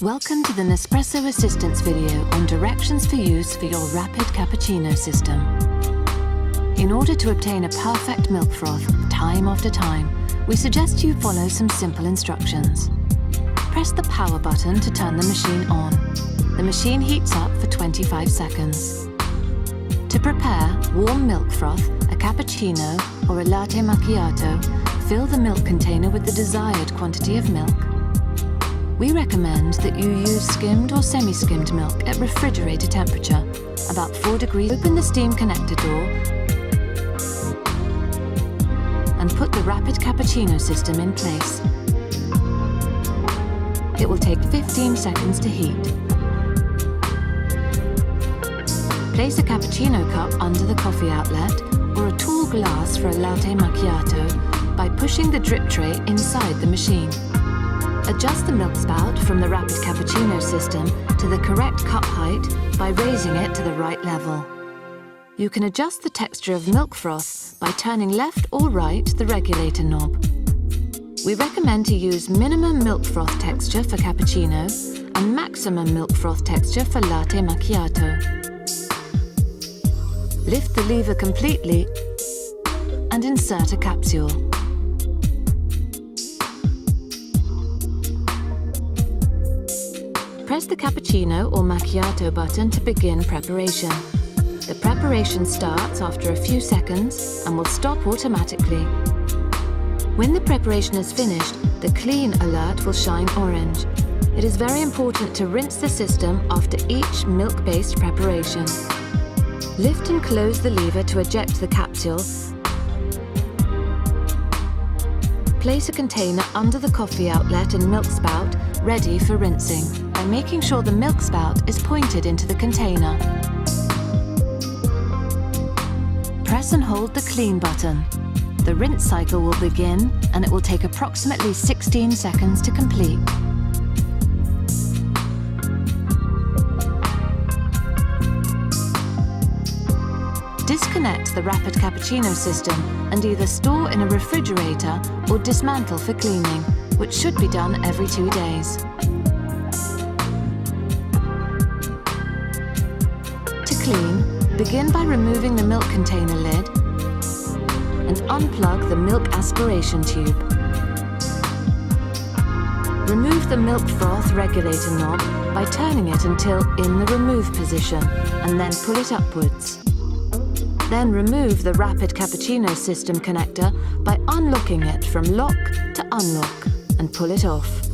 Welcome to the Nespresso assistance video on directions for use for your rapid cappuccino system. In order to obtain a perfect milk froth time after time, we suggest you follow some simple instructions. Press the power button to turn the machine on. The machine heats up for 25 seconds. To prepare warm milk froth, a cappuccino or a latte macchiato, fill the milk container with the desired quantity of milk. We recommend that you use skimmed or semi-skimmed milk at refrigerator temperature, about 4 degrees. Open the steam connector door and put the rapid cappuccino system in place. It will take 15 seconds to heat. Place a cappuccino cup under the coffee outlet or a tall glass for a latte macchiato by pushing the drip tray inside the machine. Adjust the milk spout from the rapid cappuccino system to the correct cup height by raising it to the right level. You can adjust the texture of milk froth by turning left or right the regulator knob. We recommend to use minimum milk froth texture for cappuccino and maximum milk froth texture for latte macchiato. Lift the lever completely and insert a capsule. Press the cappuccino or macchiato button to begin preparation. The preparation starts after a few seconds and will stop automatically. When the preparation is finished, the clean alert will shine orange. It is very important to rinse the system after each milk-based preparation. Lift and close the lever to eject the capsule. Place a container under the coffee outlet and milk spout ready for rinsing by making sure the milk spout is pointed into the container. Press and hold the clean button. The rinse cycle will begin and it will take approximately 16 seconds to complete. Disconnect the rapid cappuccino system and either store in a refrigerator or dismantle for cleaning, which should be done every 2 days. To clean, begin by removing the milk container lid and unplug the milk aspiration tube. Remove the milk froth regulator knob by turning it until in the remove position and then pull it upwards. Then remove the rapid cappuccino system connector by unlocking it from lock to unlock and pull it off.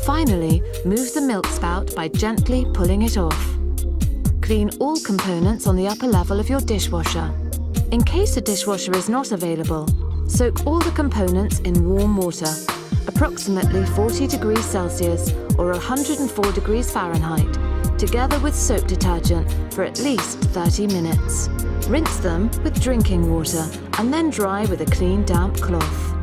Finally, move the milk spout by gently pulling it off. Clean all components on the upper level of your dishwasher. In case a dishwasher is not available, soak all the components in warm water, approximately 40 degrees Celsius or 104 degrees Fahrenheit, together with soap detergent for at least 30 minutes. Rinse them with drinking water and then dry with a clean, damp cloth.